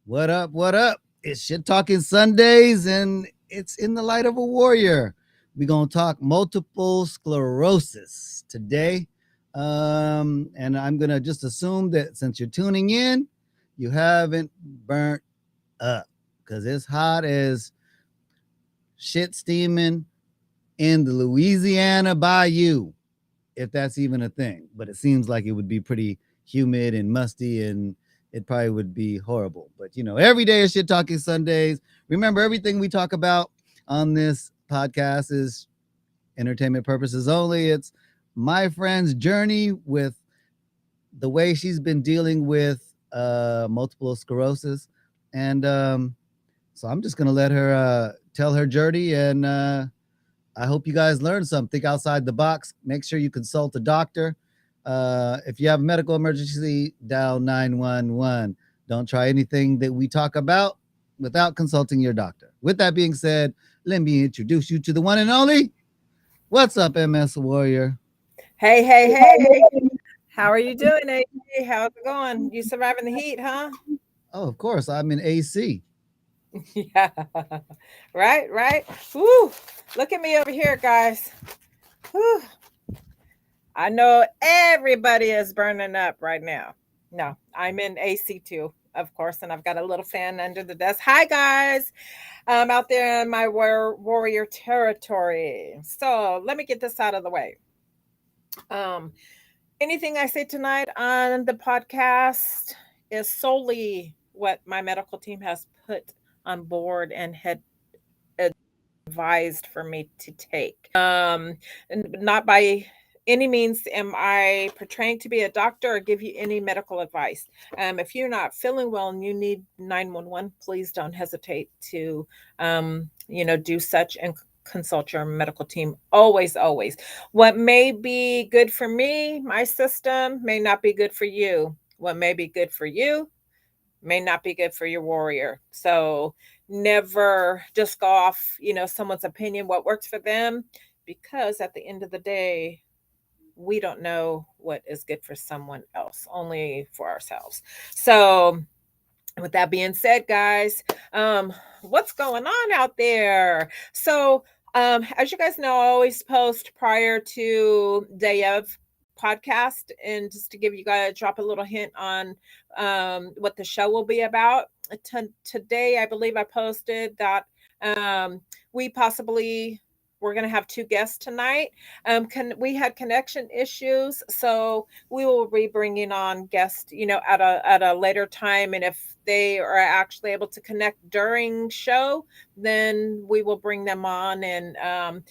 What up? What up? It's Shit Talking Sundays, and it's in the light of a warrior. We're going to talk multiple sclerosis today. And I'm going to just assume that since you're tuning in, you haven't burnt up because it's hot as shit steaming in the Louisiana Bayou, if that's even a thing. But it seems like it would be pretty humid and musty, and it probably would be horrible. But every day is Shit Talking Sundays. Remember, everything we talk about on this podcast is entertainment purposes only. It's my friend's journey with the way she's been dealing with multiple sclerosis. And so I'm just going to let her tell her journey, and I hope you guys learned something. Think outside the box. Make sure you consult a doctor. If you have a medical emergency, dial 911. Don't try anything that we talk about without consulting your doctor. With that being said, let me introduce you to the one and only. What's up, MS Warrior? Hey. How are you doing, AJ? How's it going? You surviving the heat, huh? Oh, of course, I'm in AC. Yeah. Right. Woo. Look at me over here, guys. Woo. I know everybody is burning up right now. No, I'm in AC too, of course, and I've got a little fan under the desk. Hi, guys. I'm out there in my warrior territory. So let me get this out of the way. Um, Anything I say tonight on the podcast is solely what my medical team has put on board and had advised for me to take. And not by any means am I portraying to be a doctor or give you any medical advice. If you're not feeling well and you need 911, please don't hesitate to, do such and consult your medical team. Always. What may be good for me, my system, may not be good for you. What may be good for you may not be good for your warrior. So never just go off, someone's opinion, what works for them, because at the end of the day, we don't know what is good for someone else, only for ourselves. So with that being said, guys, what's going on out there? So as you guys know, I always post prior to day of podcast, and just to give you guys drop a little hint on what the show will be about. Today, I believe I posted that we possibly we're going to have two guests tonight. We had connection issues, so we will be bringing on guests, at a later time, and if they are actually able to connect during show, then we will bring them on and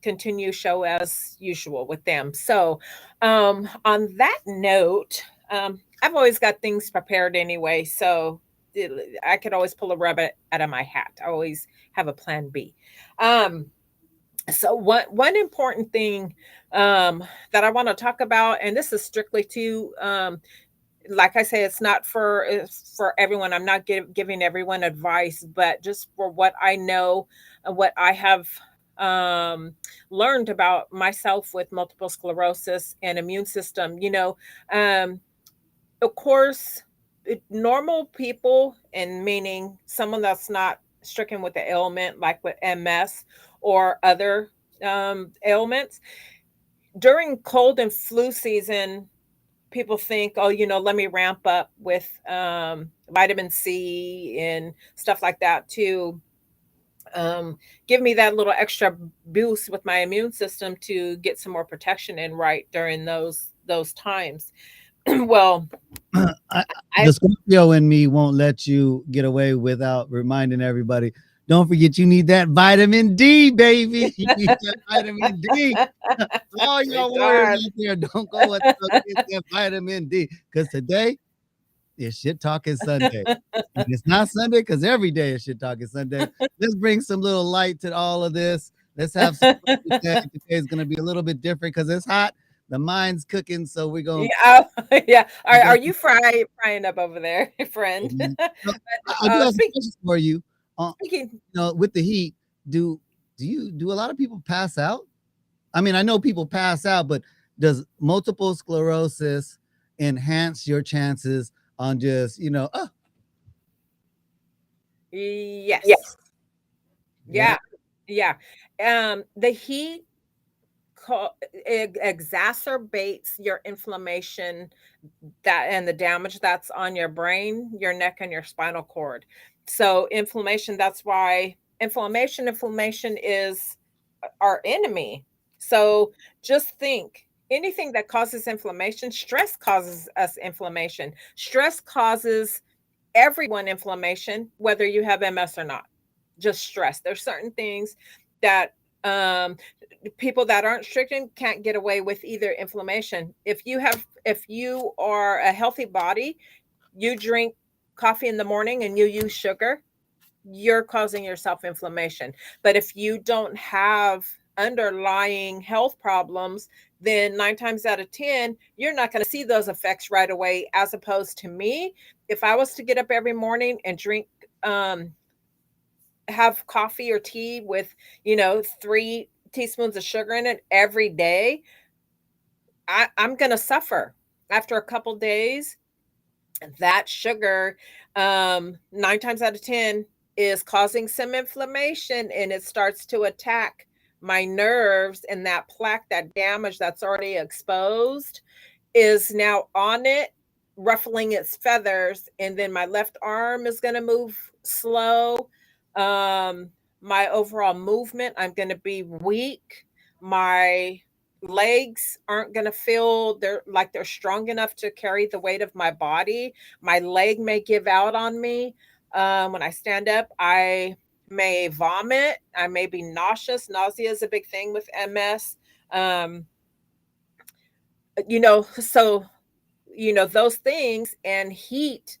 continue show as usual with them. So on that note, I've always got things prepared anyway, so I could always pull a rabbit out of my hat. I always have a plan B. So one important thing that I want to talk about, and this is strictly to like I say, it's for everyone. I'm not giving everyone advice, but just for what I know, what I have learned about myself with multiple sclerosis and immune system. Of course, normal people, and meaning someone that's not stricken with the ailment, like with MS or other ailments, during cold and flu season, people think, oh, let me ramp up with vitamin C and stuff like that to give me that little extra boost with my immune system to get some more protection in right during those times. Well, I The Scorpio in me won't let you get away without reminding everybody. Don't forget, you need that vitamin D, baby. You need that vitamin D. All it y'all warriors does. out there, don't go without getting that vitamin D. Because today is Shit Talking Sunday. And it's not Sunday because every day is Shit Talking Sunday. Let's bring some little light to all of this. Let's have some fun today. Today is going to be a little bit different because it's hot. The mind's cooking, so we're going Yeah, yeah. Are to you frying up over there, friend? Mhm. So, I do have some Speak, questions for you. speaking. With the heat, do a lot of people pass out? I mean, I know people pass out, but does multiple sclerosis enhance your chances on just Yes. Yeah. Yeah. Yeah. The heat exacerbates your inflammation, that and the damage that's on your brain, your neck, and your spinal cord. So inflammation, that's why inflammation is our enemy. So just think, anything that causes inflammation, stress causes us inflammation. Stress causes everyone inflammation, whether you have MS or not. Just stress. There's certain things that um, people that aren't stricken can't get away with either inflammation. If you are a healthy body, you drink coffee in the morning and you use sugar, you're causing yourself inflammation. But if you don't have underlying health problems, then 9 times out of 10, you're not going to see those effects right away. As opposed to me, if I was to get up every morning and um, have coffee or tea with, 3 teaspoons of sugar in it every day, I'm going to suffer. After a couple days, that sugar, 9 times out of 10, is causing some inflammation, and it starts to attack my nerves, and that plaque, that damage that's already exposed, is now on it, ruffling its feathers, and then my left arm is going to move slow. Um, my overall movement, I'm going to be weak. My legs aren't going to feel they're strong enough to carry the weight of my body. My leg may give out on me. When I stand up, I may vomit. I may be nauseous. Nausea is a big thing with MS. Um, so those things, and heat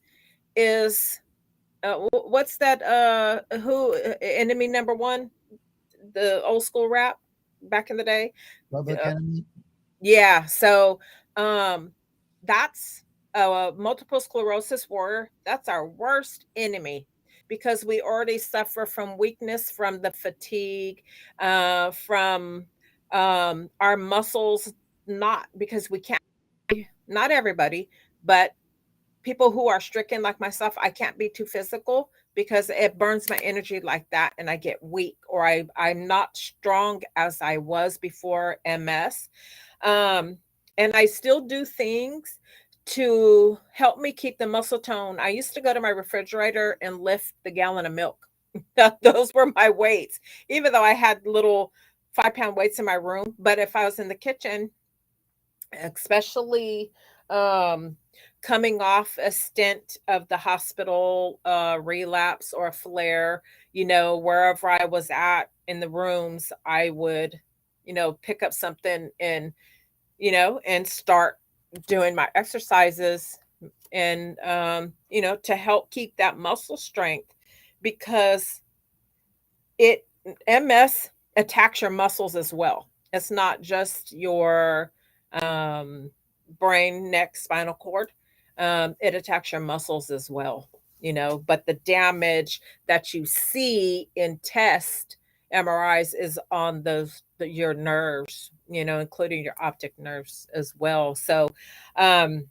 is what's that who enemy number one, the old school rap back in the day. Public enemy. Yeah, so um that's multiple sclerosis warrior. That's our worst enemy, because we already suffer from weakness, from the fatigue, from our muscles, not because we can't, not everybody, but people who are stricken like myself, I can't be too physical because it burns my energy like that, and I get weak, or I'm not strong as I was before MS. Um, and I still do things to help me keep the muscle tone. I used to go to my refrigerator and lift the gallon of milk. Those were my weights, even though I had little 5-pound weights in my room. But if I was in the kitchen, especially um, coming off a stint of the hospital, relapse or a flare, wherever I was at in the rooms, I would, pick up something and start doing my exercises, and to help keep that muscle strength, because it MS attacks your muscles as well. It's not just your um, brain, neck, spinal cord. It attacks your muscles as well. But the damage that you see in test MRIs is on your nerves, including your optic nerves as well. So um,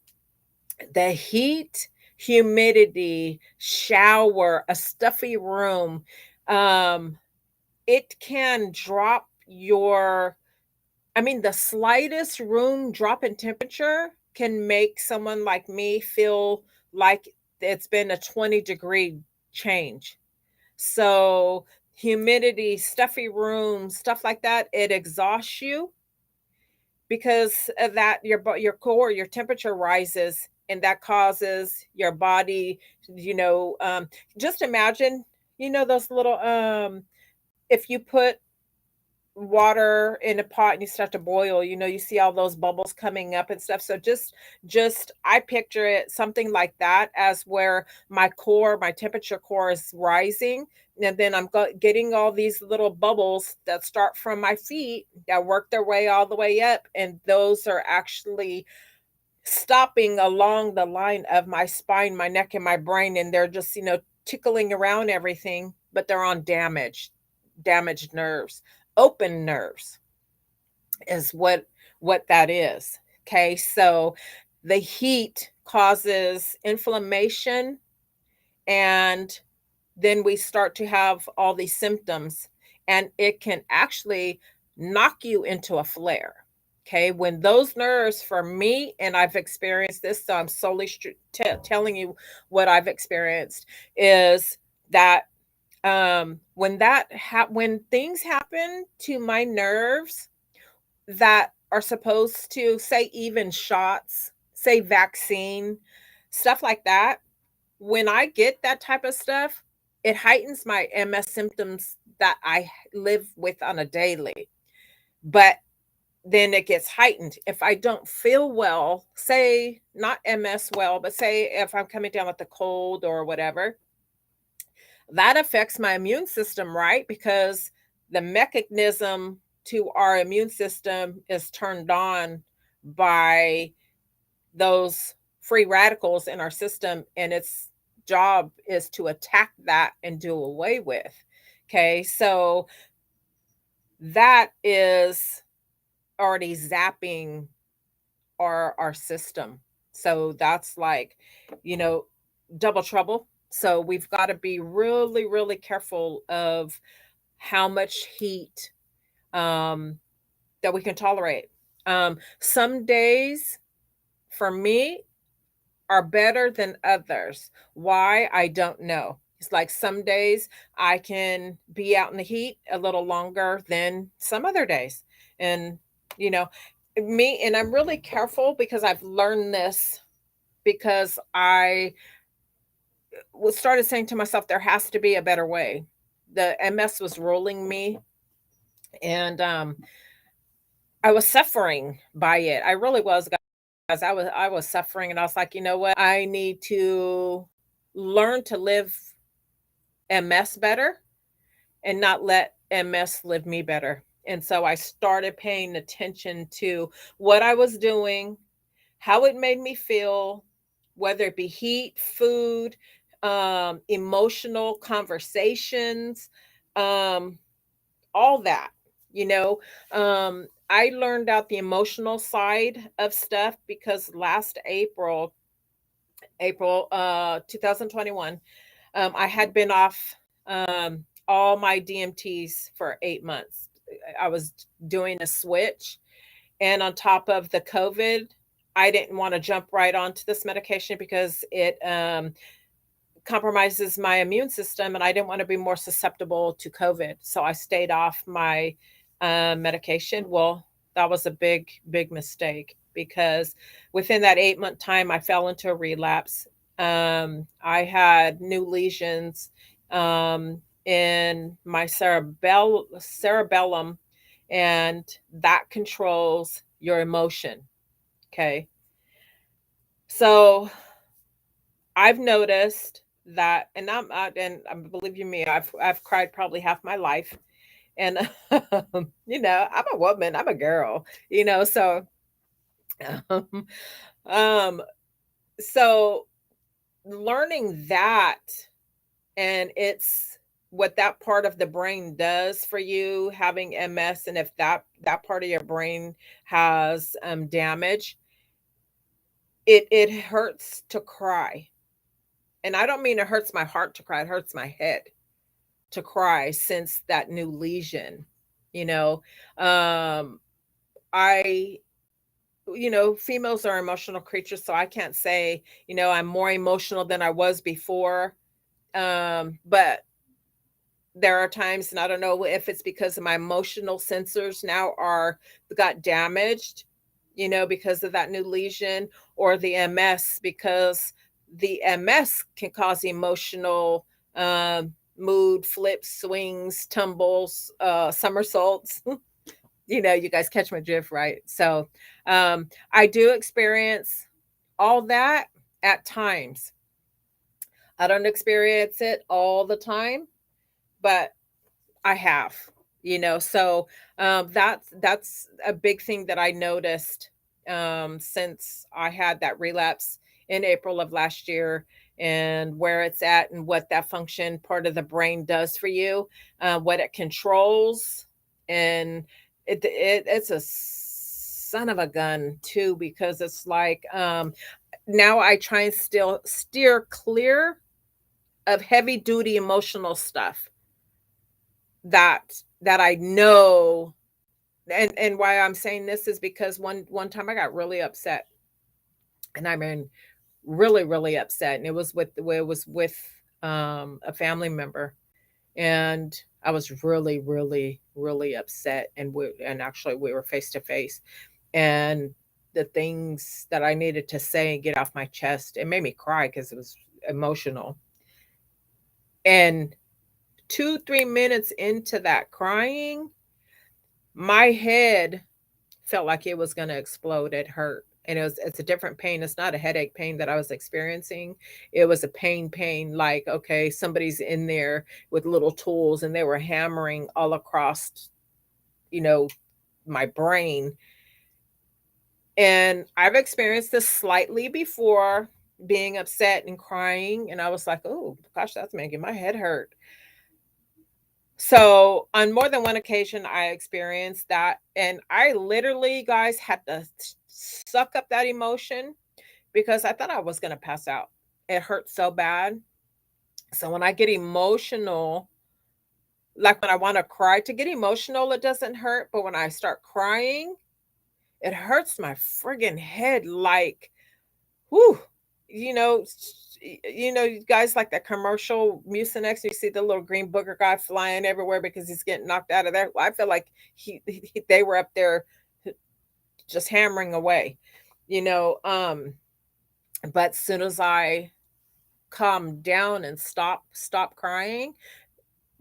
the heat, humidity, shower, a stuffy room, um, it can drop your the slightest room drop in temperature can make someone like me feel like it's been a 20-degree change. So humidity, stuffy rooms, stuff like that, it exhausts you, because of that your core, your temperature rises, and that causes your body, you know um just imagine, those little if you put water in a pot and you start to boil, you see all those bubbles coming up and stuff. So just I picture it something like that, as where my temperature core is rising, and then I'm getting all these little bubbles that start from my feet that work their way all the way up, and those are actually stopping along the line of my spine, my neck, and my brain, and they're just, tickling around everything, but they're on damaged nerves. Open nerves is what that is. Okay, so the heat causes inflammation, and then we start to have all these symptoms, and it can actually knock you into a flare. Okay, when those nerves, for me, and I've experienced this, so I'm solely telling you what I've experienced, is that when things happen to my nerves that are supposed to, say, even shots, say vaccine, stuff like that, when I get that type of stuff, it heightens my MS symptoms that I live with on a daily. But then it gets heightened if I don't feel well, say not MS well, but say if I'm coming down with a cold or whatever, that affects my immune system, right? Because the mechanism to our immune system is turned on by those free radicals in our system, and its job is to attack that and do away with. Okay, so that is already zapping our system. So that's like, you know, double trouble. So we've got to be really, really careful of how much heat um, that we can tolerate. Some days for me are better than others. Why? I don't know. It's like some days I can be out in the heat a little longer than some other days. And, you know, me, and I'm really careful because I've learned this because I was started saying to myself, there has to be a better way. The MS was ruling me, and I was suffering by it. I really was, guys. I was suffering, and I was like, you know what? I need to learn to live MS better and not let MS live me better. And so I started paying attention to what I was doing, how it made me feel, whether it be heat, food, emotional conversations, um, all that, you know. I learned out the emotional side of stuff because last April 2021, I had been off all my DMTs for 8 months. I was doing a switch, and on top of the COVID, I didn't want to jump right onto this medication because it compromises my immune system, and I didn't want to be more susceptible to COVID. So I stayed off my medication. Well, that was a big, big mistake because within that 8 month time, I fell into a relapse. I had new lesions in my cerebellum, and that controls your emotion. Okay. So I've noticed that, and believe you me, I've cried probably half my life, and I'm a woman, I'm a girl, so um, um, so learning that, and it's what that part of the brain does for you having MS, and if that part of your brain has damage, it hurts to cry. And I don't mean it hurts my heart to cry, it hurts my head to cry since that new lesion. You know, um, I, females are emotional creatures, so I can't say, I'm more emotional than I was before. But there are times, and I don't know if it's because of my emotional sensors now are got damaged, because of that new lesion, or the MS, because the MS can cause emotional mood flips, swings, tumbles, somersaults. You guys catch my drift, right? So I do experience all that at times. I don't experience it all the time, but I have, so that's a big thing that I noticed since I had that relapse in April of last year, and where it's at and what that function part of the brain does for you, what it controls, and it's a son of a gun too, because it's like now I try and still steer clear of heavy duty emotional stuff that I know. And why I'm saying this is because one time I got really upset, and I mean really really upset, and it was with a family member, and I was really really really upset, and actually we were face to face, and the things that I needed to say and get off my chest, it made me cry because it was emotional. And 2 3 minutes into that crying, my head felt like it was going to explode. It hurt, and it's a different pain. It's not a headache pain that I was experiencing. It was a pain, like, okay, somebody's in there with little tools and they were hammering all across, you know my brain. And I've experienced this slightly before, being upset and crying, and I was like, oh gosh, that's making my head hurt. So on more than one occasion, I experienced that, and I literally, guys, had to suck up that emotion because I thought I was going to pass out. It hurt so bad. So when I get emotional, like when I want to cry, to get emotional, it doesn't hurt, but when I start crying, it hurts my friggin' head. Like, whoo, you know, you guys, like that commercial Mucinex. You see the little green booger guy flying everywhere because he's getting knocked out of there. Well, I feel like they were up there just hammering away, you know. But as soon as I calm down and stop crying,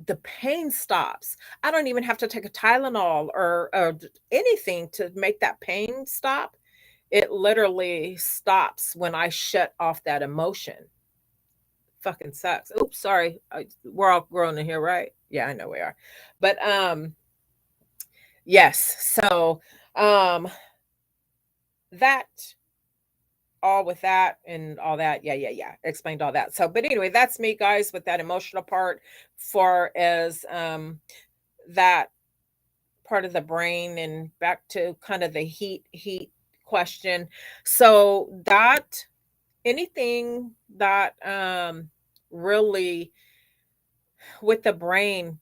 the pain stops. I don't even have to take a Tylenol or anything to make that pain stop. It literally stops when I shut off that emotion. Fucking sucks. Oops, sorry. We're all grown in here, right? Yeah, I know we are. But yes. So um that all with that and all that. Yeah, yeah, yeah. Explained all that. So, but anyway, that's me, guys, with that emotional part, far as that part of the brain, and back to kind of the heat question. So that, anything that really with the brain,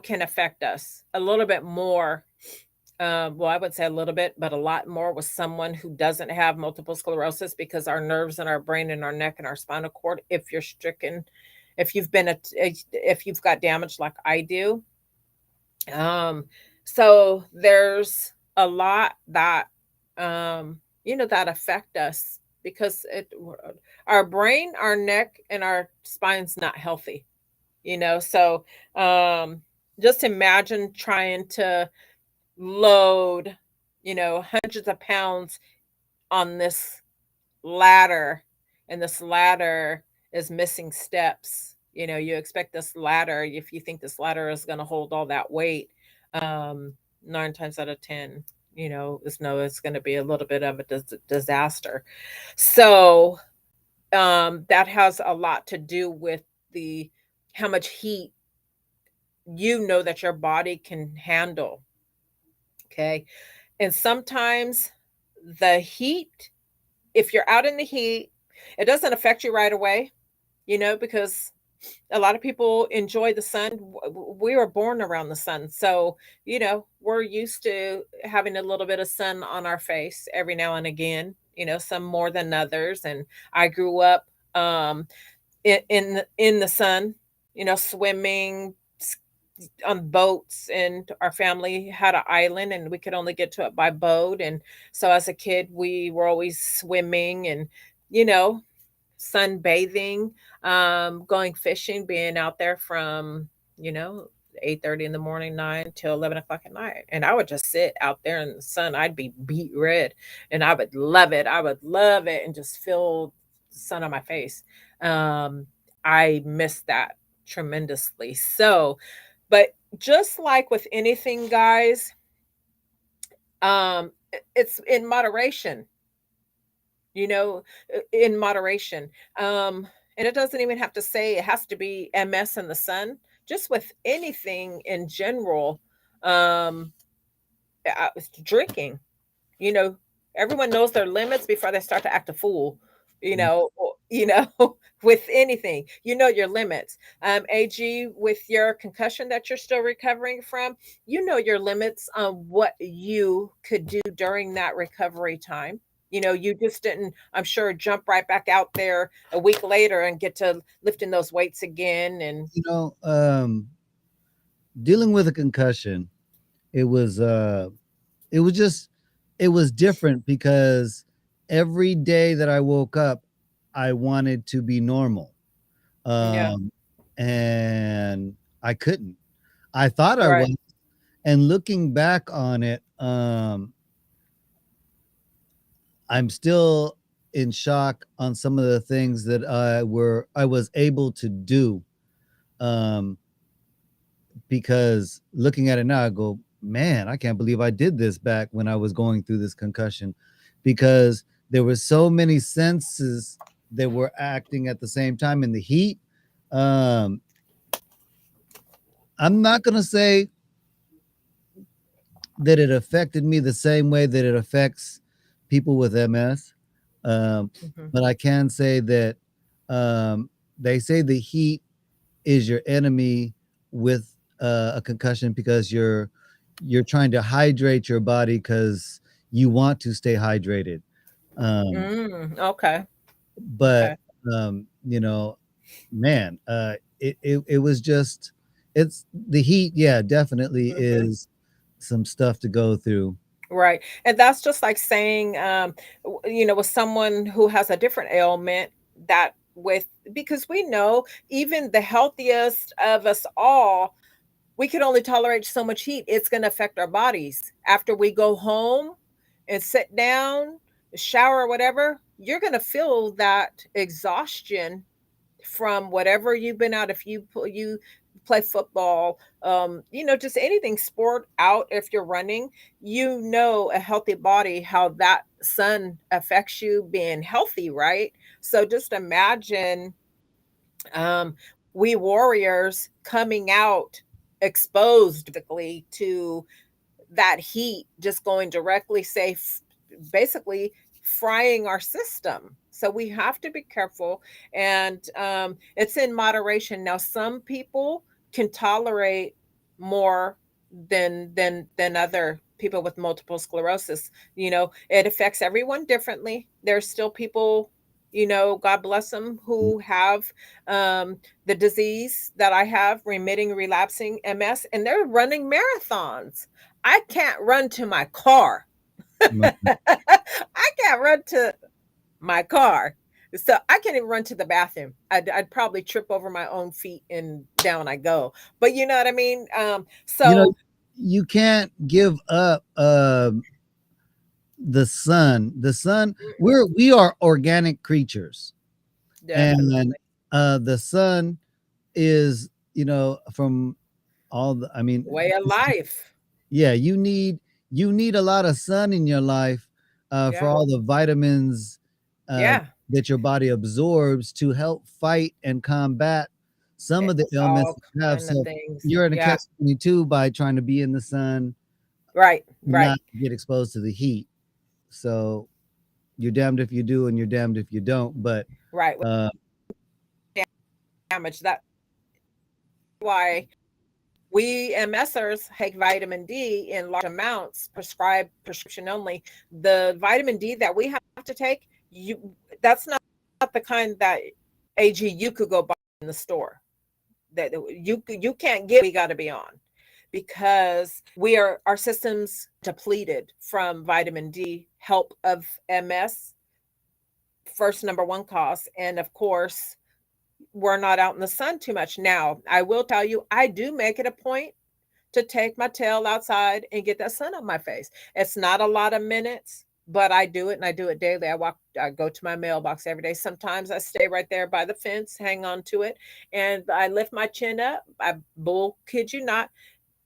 can affect us a little bit more. Well, I would say a little bit, but a lot more with someone who doesn't have multiple sclerosis, because our nerves in our brain and our neck and our spinal cord, if you're stricken, if you've been if you've got damage like I do, um, so there's a lot that that affect us, because our brain, our neck, and our spine's not healthy. So just imagine trying to load, hundreds of pounds on this ladder, and this ladder is missing steps. You expect this ladder, if you think this ladder is going to hold all that weight, um 9 times out of 10, it's going to be a little bit of a disaster. So that has a lot to do with the how much heat that your body can handle. Okay. And sometimes the heat, if you're out in the heat, it doesn't affect you right away, because a lot of people enjoy the sun. We were born around the sun. So, we're used to having a little bit of sun on our face every now and again, some more than others. And I grew up in the sun, swimming on boats, and our family had an island and we could only get to it by boat. And so as a kid, we were always swimming and, you know, sunbathing, going fishing, being out there from, 8:30 in the morning, 9 till 11 o'clock at night. And I would just sit out there in the sun. I'd be beet red, and I would love it. I would love it and just feel the sun on my face. Um, I miss that tremendously. So, but just like with anything, guys, it's in moderation, in moderation. Um, and it doesn't even have to say it has to be MS in the sun. Just with anything in general, um, drinking, you know, everyone knows their limits before they start to act a fool, you Mm. know. you know, with anything. You know your limits. AG, with your concussion that you're still recovering from, you know your limits on what you could do during that recovery time. You know, you just didn't, I'm sure, jump right back out there a week later and get to lifting those weights again. And You know, dealing with a concussion, it was it was just it was different because every day that I woke up, I wanted to be normal. yeah, Um, and I couldn't. I thought I right. was, and looking back on it, I'm still in shock on some of the things that I was able to do. Um, because looking at it now, I go, man, I can't believe I did this back when I was going through this concussion, because there were so many senses that were acting at the same time in the heat. Um, I'm not gonna say that it affected me the same way that it affects people with MS. Hmm. But I can say that they say the heat is your enemy with a concussion, because you're trying to hydrate your body because you want to stay hydrated. Um, Okay. but Okay. you know, man, it was just, it's the heat. Yeah, definitely Hmm. is some stuff to go through. Right. And that's just like saying, you know, with someone who has a different ailment, that with, because we know even the healthiest of us all, we can only tolerate so much heat. It's going to affect our bodies. After we go home and sit down, shower, or whatever, you're going to feel that exhaustion from whatever you've been out. If you play football, you know, just anything sport out, if you're running, you know, a healthy body, how that sun affects you being healthy, right? So just imagine, we warriors coming out exposed basically to that heat, just going directly, say, basically frying our system. So we have to be careful, and it's in moderation. Now, some people can tolerate more than other people with multiple sclerosis. You know, it affects everyone differently. There's still people, you know, God bless them, who have the disease that I have, remitting, relapsing MS, and they're running marathons. I can't run to my car. Mhm. I can't run to my car. So I can't even run to the bathroom. I'd probably trip over my own feet and down I go. But you know what I mean? You know, So you can't give up the sun. The sun. We are organic creatures, and definitely the sun is, you know, from all the, I mean, way of life. yeah, you need a lot of sun in your life for Yeah. all the vitamins uh, Yeah. that your body absorbs to help fight and combat some of the It's ailments all that you have. kind of So things. you're in a Yeah. catch 22 by trying to be in the sun, Right. Right. not get exposed to the heat. So you're damned if you do and you're damned if you don't. But Right. With uh, damage. That why we MSers take vitamin D in large amounts, prescribed prescription only. The vitamin D that we have to take, you that's not the kind that AG you could go buy in the store. That you can't get, we got to be on, because we are, our systems depleted from vitamin D, help of MS, first number one cause. And of course, we're not out in the sun too much. Now, I will tell you, I do make it a point to take my tail outside and get that sun on my face. It's not a lot of minutes, but I do it, and I do it daily. I go to my mailbox every day. Sometimes I stay right there by the fence, hang on to it, and I lift my chin up. I bull kid you not.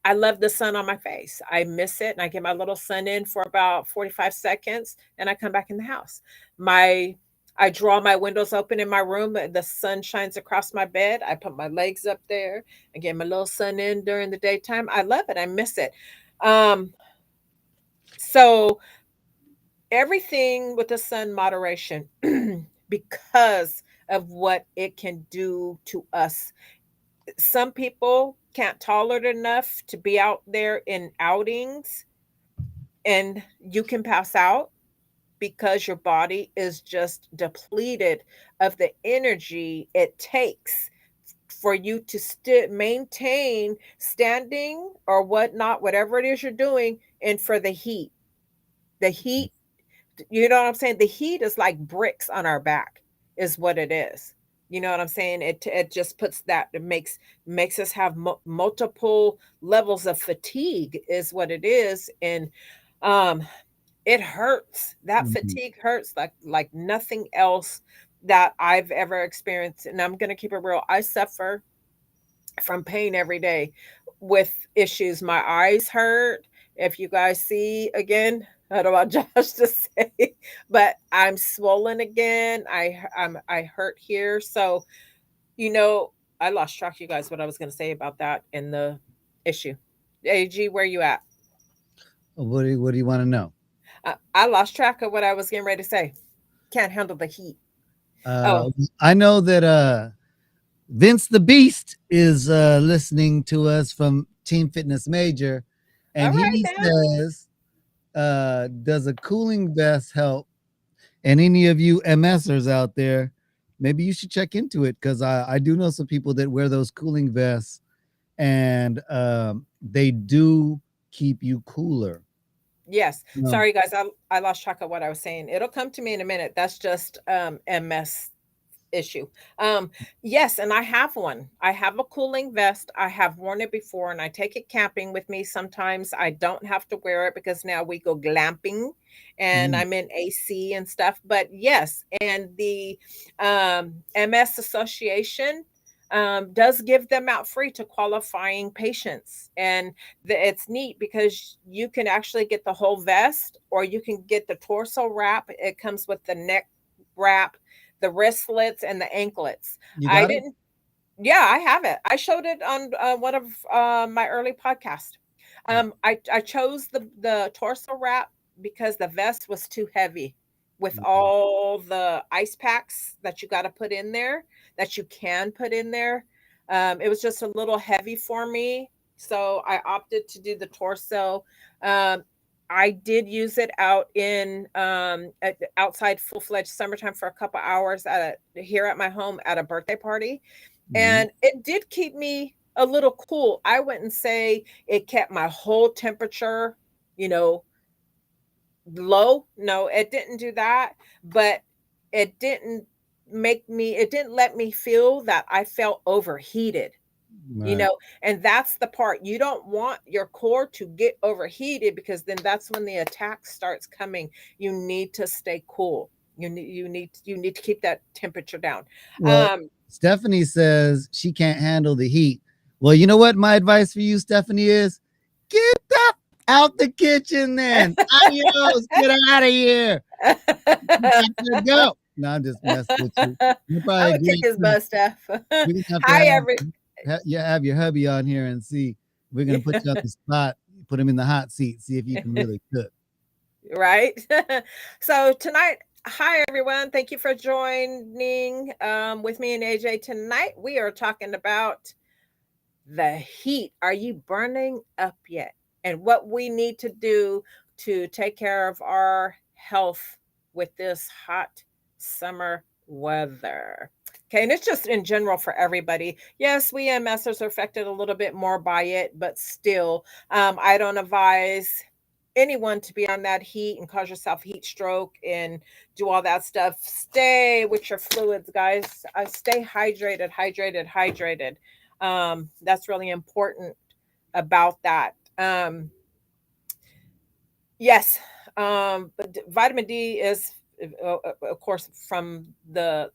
I love the sun on my face. I miss it, and I get my little sun in for about 45 seconds, and I come back in the house. My I draw my windows open in my room. The sun shines across my bed. I put my legs up there. I get my little sun in during the daytime. I love it. I miss it. Um, so everything with the sun, moderation, because of what it can do to us. Some people can't tolerate enough to be out there in outings, and you can pass out because your body is just depleted of the energy it takes for you to maintain standing or whatnot, whatever it is you're doing, and for the heat. The heat, you know what I'm saying? The heat is like bricks on our back, is what it is. You know what I'm saying? It just puts that, it makes us have multiple levels of fatigue, is what it is. And um it hurts. That Mhm. fatigue hurts like nothing else that I've ever experienced. And I'm gonna keep it real. I suffer from pain every day with issues. My eyes hurt. If you guys see again, I don't want Josh to say, but I'm swollen again. I hurt here. So, you know, I lost track, you guys, what I was gonna say about that and the issue. AG, where you at? What do you want to know? I lost track of what I was getting ready to say. Can't handle the heat. Uh, Oh, I know that Vince the Beast is listening to us from Team Fitness Major, all and right he now. says, "Does a cooling vest help?" And any of you MSers out there, maybe you should check into it, because I do know some people that wear those cooling vests, and they do keep you cooler. Yes. No. Sorry, guys. I lost track of what I was saying. It'll come to me in a minute. That's just MS issue. Um, yes, and I have one. I have a cooling vest. I have worn it before, and I take it camping with me. Sometimes I don't have to wear it because now we go glamping and Mhm. I'm in AC and stuff. But yes, and the MS Association does give them out free to qualifying patients. And it's neat because you can actually get the whole vest, or you can get the torso wrap. It comes with the neck wrap, the wristlets, and the anklets. You I got it? didn't, yeah, I have it. I showed it on one of my early podcasts. Oh, I chose the torso wrap because the vest was too heavy with mhm. all the ice packs that you got to put in there, that you can put in there. It was just a little heavy for me, so I opted to do the torso. Um, I did use it out in outside full fledged summertime for a couple hours here at my home at a birthday party, Mhm. and it did keep me a little cool. I wouldn't say it kept my whole temperature, you know, low. No, it didn't do that, but it didn't it didn't let me feel that I felt overheated, you Right. know, and that's the part. You don't want your core to get overheated, because then that's when the attack starts coming. You need to stay cool. You need to keep that temperature down. Well, Um, Stephanie says she can't handle the heat. Well, you know what my advice for you, Stephanie, is? Get the out the kitchen then. Adios. Get out of here. You got to go. No, I'm just messing with you. You're I'm probably gonna kick agreeing his too. butt, Steph. We're gonna have to Hi, every have your hubby on here and see. We're gonna put you on the spot, put him in the hot seat, see if you can really cook. right. So tonight, hi everyone. Thank you for joining with me and AJ tonight. We are talking about the heat. Are you burning up yet? And what we need to do to take care of our health with this hot summer weather. Okay, and it's just in general for everybody. Yes, we MSers are affected a little bit more by it, but still, I don't advise anyone to be on that heat and cause yourself heat stroke and do all that stuff. Stay with your fluids, guys. Stay hydrated, hydrated, hydrated. That's really important about that. Yes, but vitamin D is, of course, from the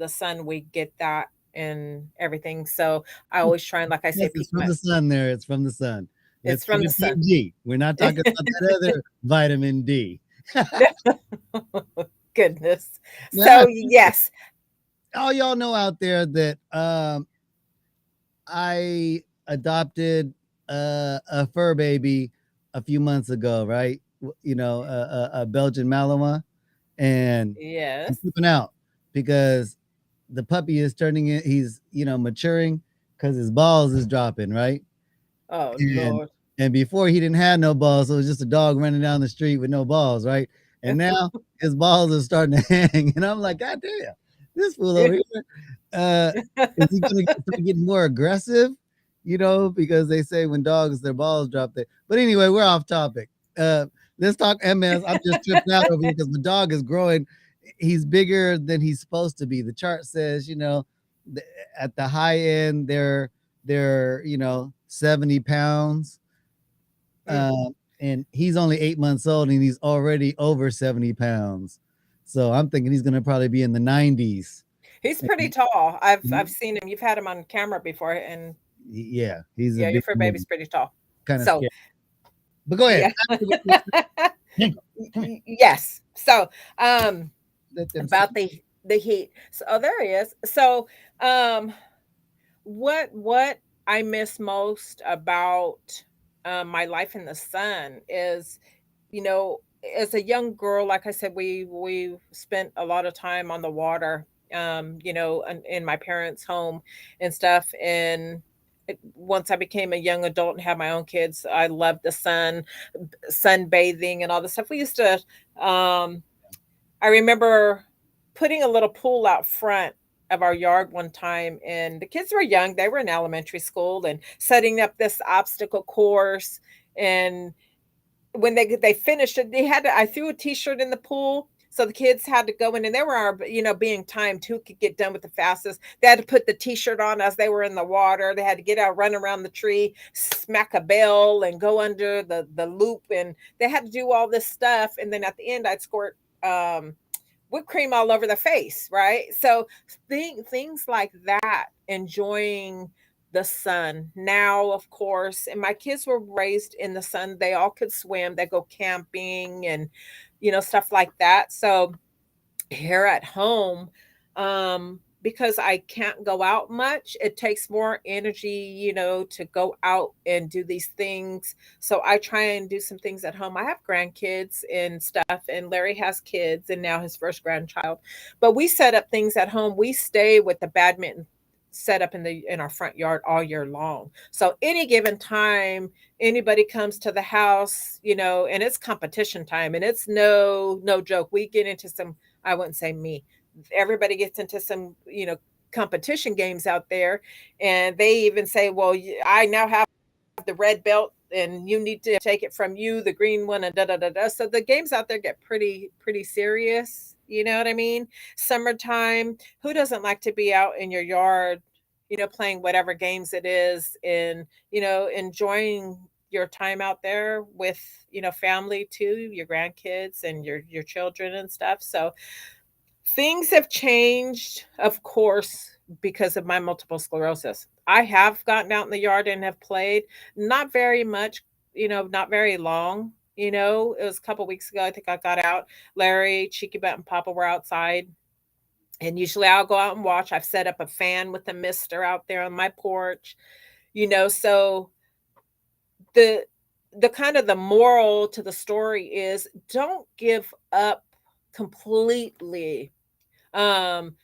sun. We get that and everything. So I always try and, like I say, Yes, it's from the sun there. It's from the sun. it's Let's from keep the it sun. PG. We're not talking about that other vitamin D. Goodness. Now, So yes, all y'all know out there that I adopted a fur baby a few months ago, right? You know, a Belgian Malinois, and I'm yes, flipping out because the puppy is turning in, he's, maturing because his balls is dropping, right? Oh And Lord. and before he didn't have no balls, so it was just a dog running down the street with no balls, right? And now his balls are starting to hang, and I'm like, God damn, this fool over here. Uh, is he gonna start getting more aggressive? Because they say when dogs their balls drop there. But anyway, we're off topic. Uh, let's talk MS. I'm just tripping out over here because the dog is growing. He's bigger than he's supposed to be. The chart says, th- at the high end, they're 70 pounds, Mm. uh, and he's only 8 months old and he's already over 70 pounds. So I'm thinking he's gonna probably be in the 90s. He's pretty tall. I've Mhm. seen him. You've had him on camera before, and Yeah, he's a yeah, your big fur boy, baby's pretty tall. kind of So scary. But go ahead. yeah. Ask me what you were saying. Come here. Yes. So Let them see. about the heat. So oh, there he is. So um what I miss most about my life in the sun is, you know, as a young girl, like I said, we spent a lot of time on the water, in my parents' home and stuff. And once I became a young adult and had my own kids, I loved the sun, sunbathing, and all the stuff. We used to. I remember putting a little pool out front of our yard one time, and the kids were young. They were in elementary school and setting up this obstacle course. And when they finished it, they had to I threw a t-shirt in the pool. So the kids had to go in, and they were, being timed who could get done with the fastest. They had to put the t-shirt on as they were in the water. They had to get out, run around the tree, smack a bell, and go under the loop. And they had to do all this stuff. And then at the end, I'd squirt whipped cream all over the face, right? So things like that, enjoying the sun. Now, of course, and my kids were raised in the sun. They all could swim. They go camping and stuff like that. So here at home, because I can't go out much, it takes more energy, to go out and do these things. So I try and do some things at home. I have grandkids and stuff, and Larry has kids and now his first grandchild. But we set up things at home. We stay with the badminton set up in our front yard all year long. So any given time anybody comes to the house, and it's competition time, and it's no joke. We get into some, I wouldn't say me, everybody gets into some, competition games out there. And they even say, well, I now have the red belt and you need to take it from you, the green one, and da da da da. So the games out there get pretty serious. You know what I mean? Summertime, who doesn't like to be out in your yard, playing whatever games it is, and enjoying your time out there with family too, your grandkids and your children and stuff. So things have changed, of course, because of my multiple sclerosis. I have gotten out in the yard and have played, not very much, not very long. It was a couple weeks ago. I think I got out. Larry, Cheeky Butt, and Papa were outside. And usually I'll go out and watch. I've set up a fan with a mister out there on my porch, so the the kind of the moral to the story is don't give up completely. Um,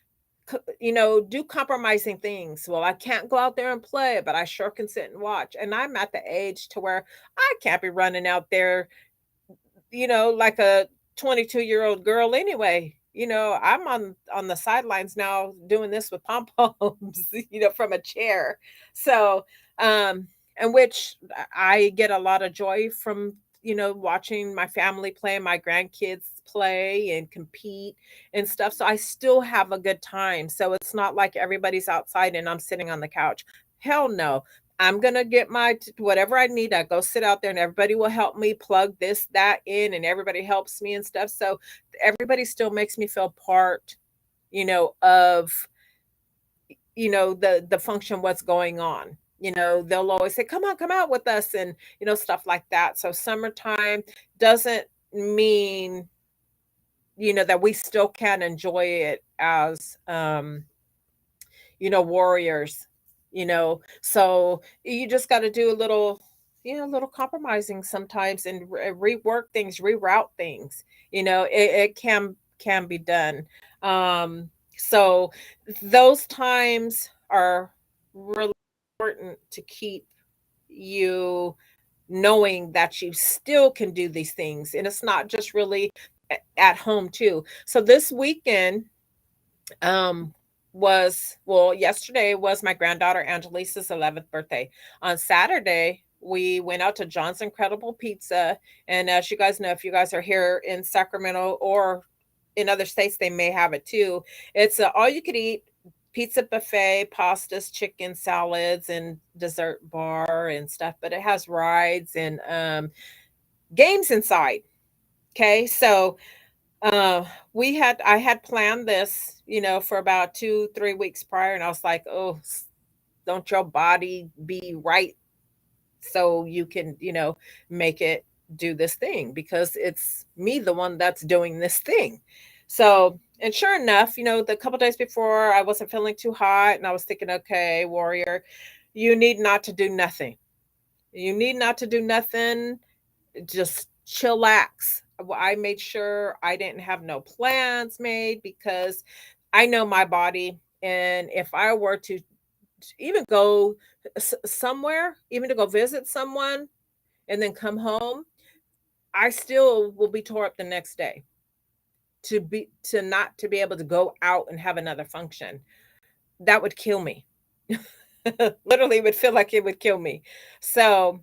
do compromising things. Well, I can't go out there and play, but I sure can sit and watch. And I'm at the age to where I can't be running out there, like a 22-year-old girl anyway. I'm on the sidelines now doing this with pom poms, from a chair. So, and which I get a lot of joy from, watching my family play, my grandkids play and compete and stuff. So I still have a good time. So it's not like everybody's outside and I'm sitting on the couch. Hell no. I'm gonna get my whatever I need. I go sit out there, and everybody will help me plug this, that in, and everybody helps me and stuff. So everybody still makes me feel part, of the function, what's going on. They'll always say, "Come on, come out with us," and stuff like that. So summertime doesn't mean that we still can enjoy it as warriors, so you just got to do a little compromising sometimes, and rework things, reroute things. It can be done. So those times are really important to keep you knowing that you still can do these things. And it's not just really at home too. So this weekend um was, well, yesterday was my granddaughter Angelisa's 11th birthday. On Saturday we went out to John's Incredible Pizza, and as you guys know, if you guys are here in Sacramento or in other states, they may have it too. It's a all you could eat pizza buffet, pastas, chicken, salads, and dessert bar and stuff, but it has rides and games inside. Okay, so uh, I had planned this, for about 2, 3 weeks prior, and I was like, oh, don't your body be right so you can, make it do this thing, because it's me, the one that's doing this thing. So, and sure enough, the couple days before, I wasn't feeling too hot, and I was thinking, okay, warrior, you need not to do nothing. You need not to do nothing. Just chillax. I made sure I didn't have no plans made, because I know my body. And if I were to even go somewhere, even to go visit someone and then come home, I still will be tore up the next day to not to be able to go out and have another function. That would kill me. Literally would feel like it would kill me. So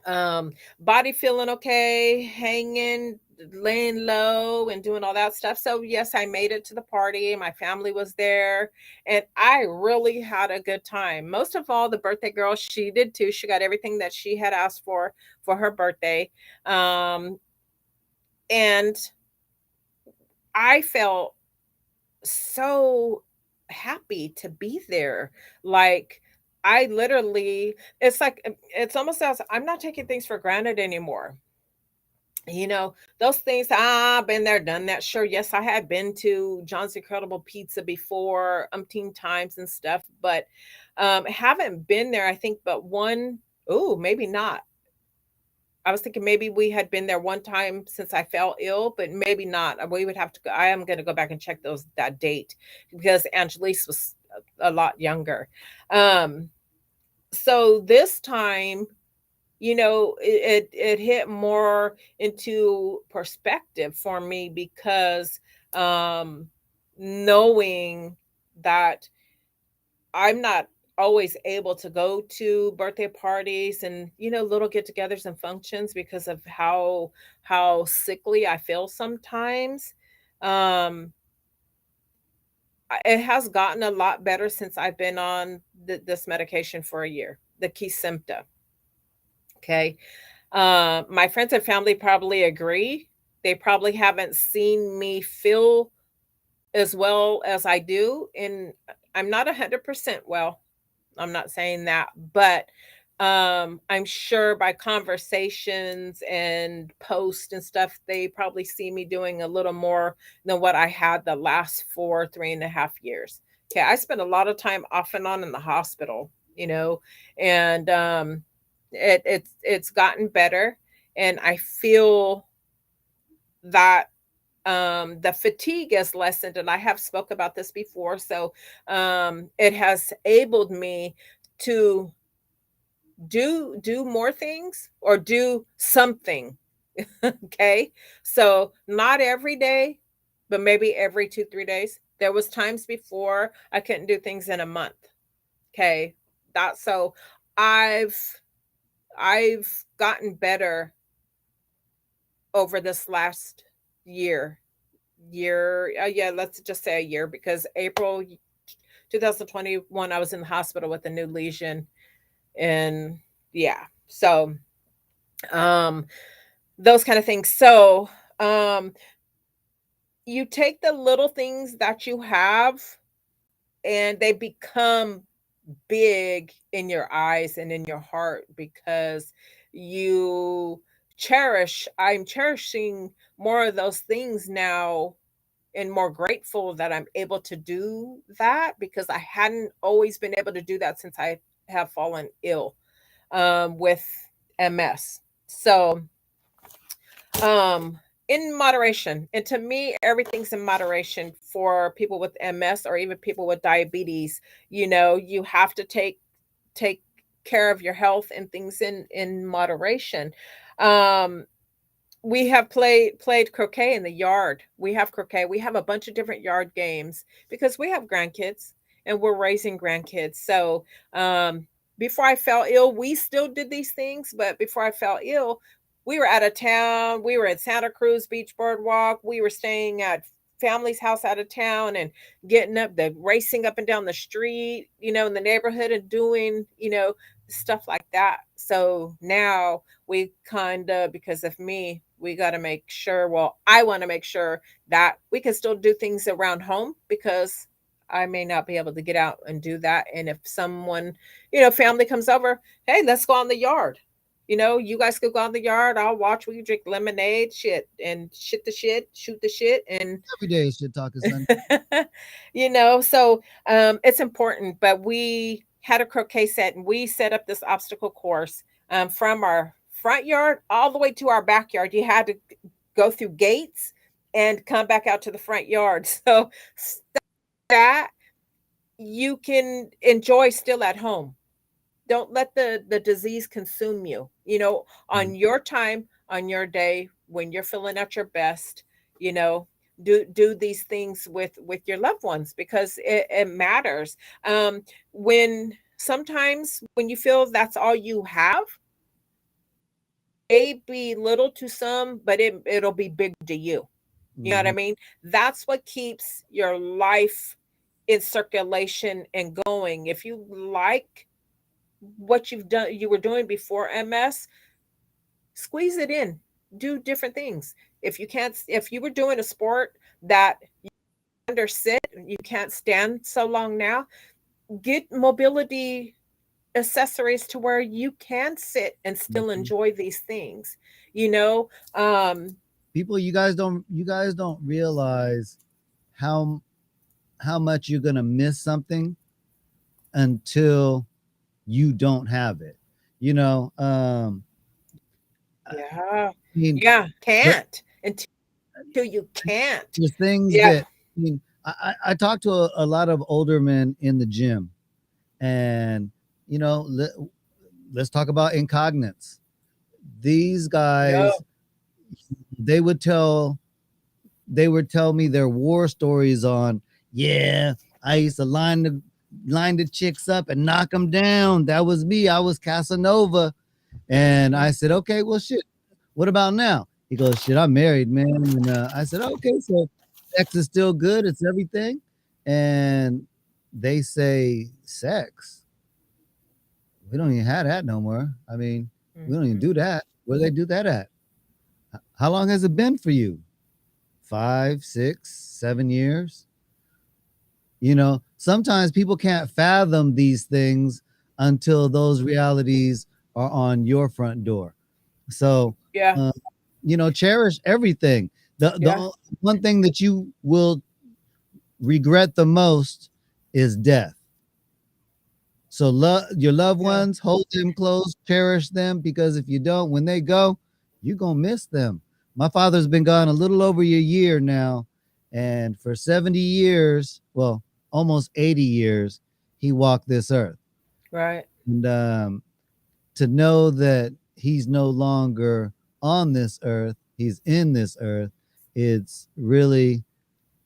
um body feeling okay, hanging, laying low and doing all that stuff. So yes, I made it to the party, my family was there, and I really had a good time. Most of all, the birthday girl, she did too. She got everything that she had asked for her birthday. Um and I felt so happy to be there. Like, I literally, it's like, it's almost as I'm not taking things for granted anymore. Those things, been there, done that. Sure, yes, I had been to John's Incredible Pizza before umpteen times and stuff, but haven't been there, I think, but one. Oh, maybe not. I was thinking maybe we had been there one time since I fell ill, but maybe not. We would have to go. I am going to go back and check that date, because Angelise was a lot younger. Um, so this time, it hit more into perspective for me, because um knowing that I'm not always able to go to birthday parties and little get-togethers and functions, because of how sickly I feel sometimes. um it has gotten a lot better since I've been on this medication for a year, the Kesimpta. Okay. My friends and family probably agree. They probably haven't seen me feel as well as I do. And I'm not 100% well. I'm not saying that, but I'm sure by conversations and posts and stuff, they probably see me doing a little more than what I had the last 3.5 years. Okay, I spent a lot of time off and on in the hospital, and it's gotten better, and I feel that the fatigue is lessened, and I have spoke about this before. So it has enabled me to do more things, or do something. Okay, so not every day, but maybe every 2, 3 days. There was times before I couldn't do things in a month. Okay, that so i've I've gotten better over this last year. Yeah, let's just say a year, because April 2021, I was in the hospital with a new lesion. And yeah, so um those kind of things. So um you take the little things that you have, and they become big in your eyes and in your heart, because you I'm cherishing more of those things now, and more grateful that I'm able to do that, because I hadn't always been able to do that since I have fallen ill with MS. So, um, in moderation. And to me, everything's in moderation for people with MS or even people with diabetes. You know, you have to take care of your health and things in moderation. Um, we have played croquet in the yard. We have croquet. We have a bunch of different yard games because we have grandkids and we're raising grandkids. So um, before I fell ill, we still did these things. But before I fell ill, we were out of town. We were at Santa Cruz Beach Boardwalk. We were staying at family's house out of town and getting up, the racing up and down the street, you know, in the neighborhood and doing, you know, stuff like that. So now we kind of, because of me, we got to make sure, well, I want to make sure that we can still do things around home because I may not be able to get out and do that. And if someone, you know, family comes over, hey, let's go on the yard. You know, you guys could go on the yard. I'll watch. We can drink lemonade, shit, and shit the shit, shoot the shit, and Every day is shit talking Sunday. you know, so it's important. But we had a croquet set and we set up this obstacle course from our front yard all the way to our backyard. You had to go through gates and come back out to the front yard. So that you can enjoy still at home. Don't let the disease consume you. You know, Mm. on your time, on your day, when you're feeling at your best, you know, do these things with your loved ones because it matters. When sometimes when you feel that's all you have, may be little to some, but it'll be big to you. You know what I Mhm. mean? That's what keeps your life in circulation and going. If you like what you were doing before MS, squeeze it in. Do different things. If you can't, if you were doing a sport that you under sit, you can't stand so long now, get mobility accessories to where you can sit and still Mhm. enjoy these things. You know, People, you guys don't realize how how much you're gonna miss something until you don't have it. You know, I yeah, mean, yeah, there, can't until you can't. there's things Yeah, that I talk to a lot of older men in the gym, and you know, let's talk about incognits. These no, guys, they would tell they would tell me their war stories on, yeah, I used to line the chicks up and knock them down. That was me. I was Casanova. And I said, okay, well, shit. What about now? He goes, shit, I'm married, man. And I said, okay, so sex is still good. It's everything. And they say, sex. We don't even have that no more. I mean, we don't even mhm, do that. Where do they do that at? How long has it been for you? 5, 6, 7 years? You know, sometimes people can't fathom these things until those realities are on your front door. So, yeah, uh, you know, cherish everything. yeah, The one thing that you will regret the most is death. So love your loved yeah, ones, hold them close, cherish them, because if you don't, when they go, you're gonna miss them. My father's been gone a little over a year now, and for 70 years, well, almost 80 years, he walked this earth. right. And to know that he's no longer on this earth, he's in this earth, it's really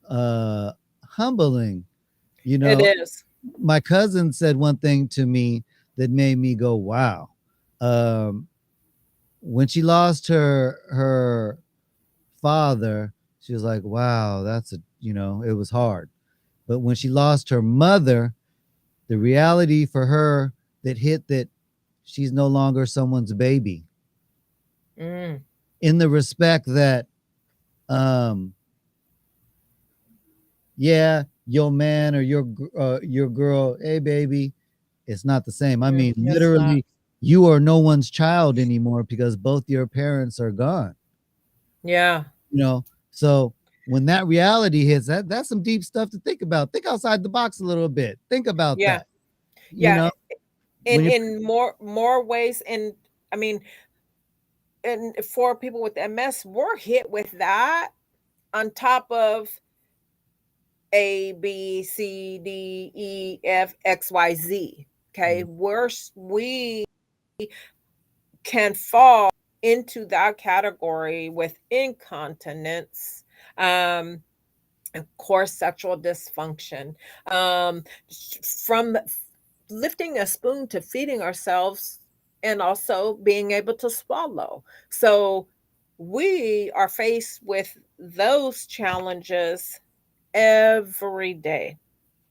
uh humbling. You It know, is. my cousin said one thing to me that made me go, wow. Um, when she lost her father, she was like, wow, that's a, you know, it was hard. But when she lost her mother, the reality for her that hit, that she's no longer someone's baby, Mm, in the respect that um yeah, your man or your girl, hey baby, it's not the same. I mean, it's not. literally, you are no one's child anymore because both your parents are gone. Yeah, You know, so when that reality hits, that's some deep stuff to think about. Think outside the box a little bit. Think about yeah, that. You yeah. know, In when you more ways. And I mean, and for people with MS, we're hit with that on top of A, B, C, D, E, F, X, Y, Z. Okay. Mm. We can fall into that category with incontinence, um, of course, sexual dysfunction, um, from lifting a spoon to feeding ourselves, and also being able to swallow. So we are faced with those challenges every day.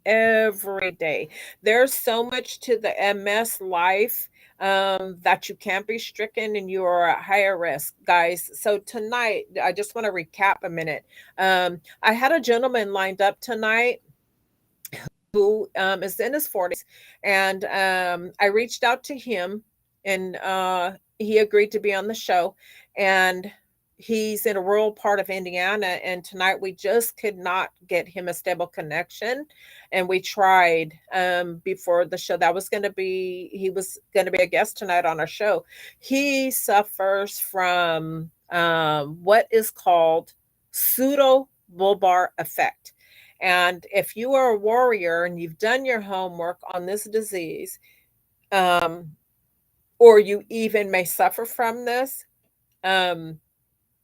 Every day. There's so much to the MS life, that you can't be stricken and you are at higher risk, guys. So tonight, I just want to recap a minute. I had a gentleman lined up tonight who is in his 40s, and I reached out to him, and he agreed to be on the show. And he's in a rural part of Indiana, and tonight we just could not get him a stable connection. And we tried before the show. That was going to be He was going to be a guest tonight on our show. He suffers from what is called pseudo bulbar effect. And if you are a warrior and you've done your homework on this disease, um, or you even may suffer from this, um,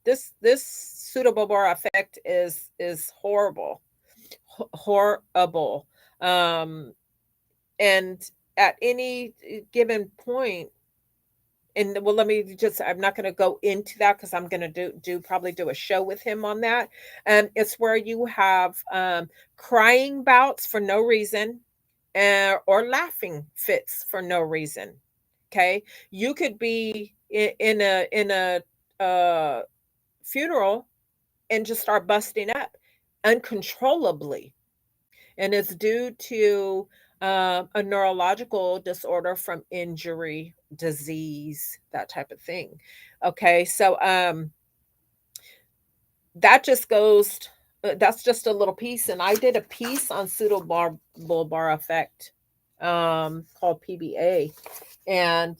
this pseudobulbar effect is horrible, horrible. Um, and at any given point, and well, let me just, I'm not going to go into that because I'm going to probably do a show with him on that. And it's where you have crying bouts for no reason, or laughing fits for no reason. Okay. You could be in a funeral and just start busting up uncontrollably, and it's due to a neurological disorder from injury, disease, that type of thing. Okay, so that just goes. That's just a little piece, and I did a piece on pseudobulbar effect, called PBA, and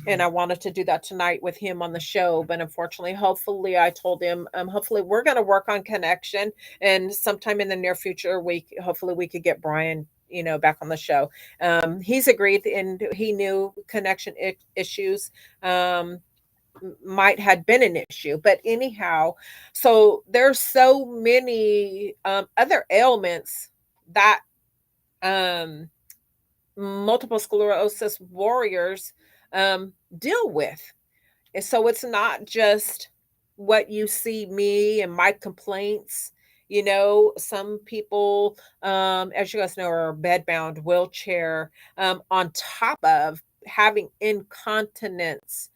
I wanted to do that tonight with him on the show, but unfortunately, hopefully, I told him, hopefully, we're going to work on connection, and sometime in the near future, hopefully we could get Brian, back on the show. He's agreed, and he knew connection issues might had been an issue, but anyhow, so there's so many other ailments that um, multiple sclerosis warriors deal with. And so it's not just what you see me and my complaints. Some people, as you guys know, are bedbound, wheelchair, on top of having incontinence,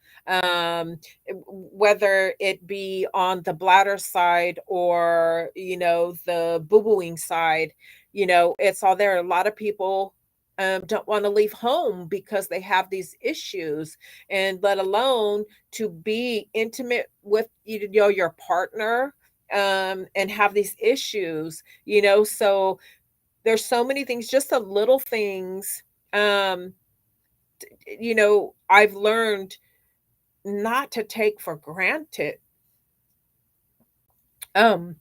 whether it be on the bladder side or, the boo-booing side. It's all there. A lot of people don't want to leave home because they have these issues, and let alone to be intimate with your partner, and have these issues. So there's so many things, just the little things. um I've learned not to take for granted. um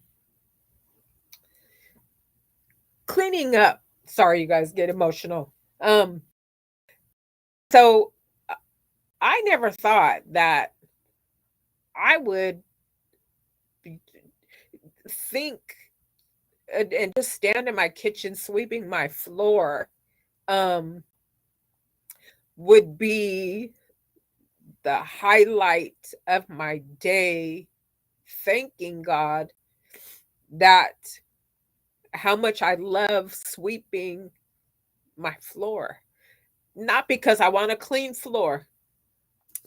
Cleaning up, sorry, you guys get emotional. So I never thought that I would think, and just stand in my kitchen sweeping my floor um would be the highlight of my day, thanking God that how much I love sweeping my floor. Not because I want a clean floor,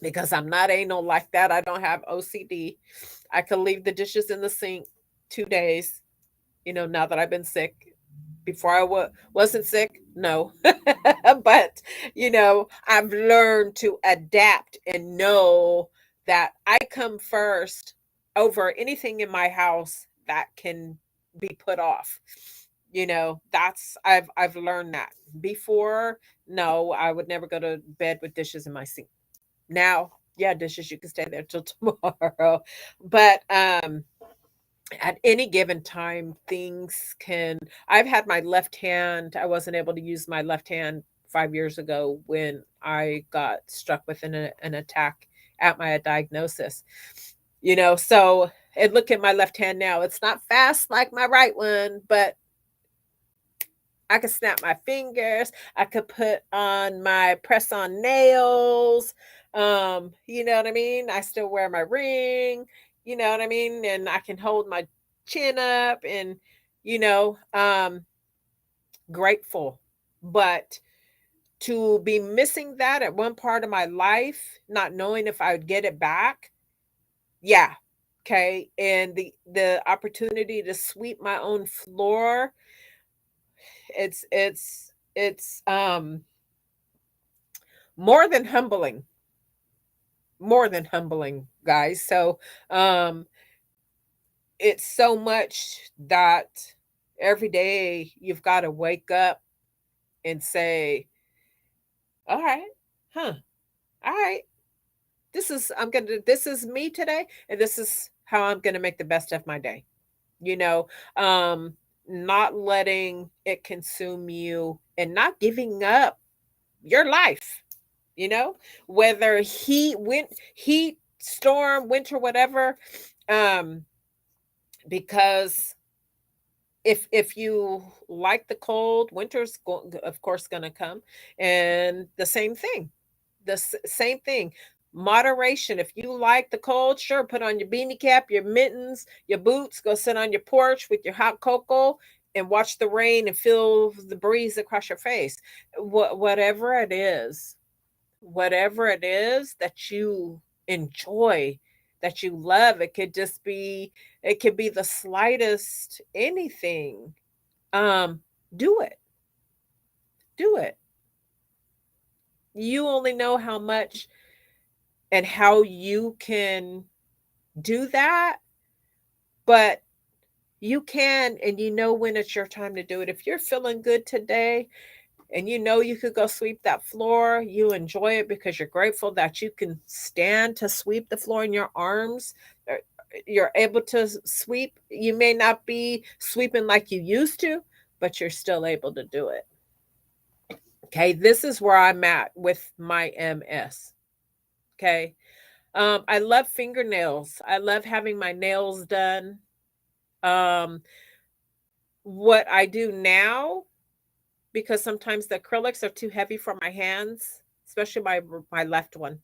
because I'm not anal like that. I don't have OCD. I could leave the dishes in the sink 2 days, now that I've been sick. Before I wasn't sick, no. But, I've learned to adapt and know that I come first over anything in my house that can be put off. That's I've learned that. Before, no, I would never go to bed with dishes in my sink. Now Yeah, dishes, you can stay there till tomorrow. But at any given time, things can. I've had my left hand. I wasn't able to use my left hand 5 years ago when I got struck with an attack at my diagnosis. So and look at my left hand now. It's not fast like my right one, but I could snap my fingers. I could put on my press on nails. You know what I mean? I still wear my ring, you know what I mean? And I can hold my chin up and, you know, um, grateful. But to be missing that at one part of my life, not knowing if I would get it back, yeah. Okay. And the opportunity to sweep my own floor, it's more than humbling, more than humbling, guys. So um it's so much that every day you've got to wake up and say, all right, huh, all right, this is me today, and this is how I'm gonna make the best of my day. you know um Not letting it consume you and not giving up your life, you know, whether heat, storm, winter, whatever. Um, because if you like the cold, of course going to come, and the same thing, same thing. Moderation. If you like the cold, sure, put on your beanie cap, your mittens, your boots, go sit on your porch with your hot cocoa and watch the rain and feel the breeze across your face. Whatever it is, whatever it is that you enjoy, that you love. It could be the slightest anything. um do it. Do it. You only know how much and how you can do that, but you can, and you know when it's your time to do it. If you're feeling good today and you know you could go sweep that floor, you enjoy it because you're grateful that you can stand to sweep the floor in your arms. uh, You're able to sweep. You may not be sweeping like you used to, but you're still able to do it. Okay, this is where I'm at with my MS. Okay. I love fingernails. I love having my nails done. Um, what I do now, because sometimes the acrylics are too heavy for my hands, especially my left one,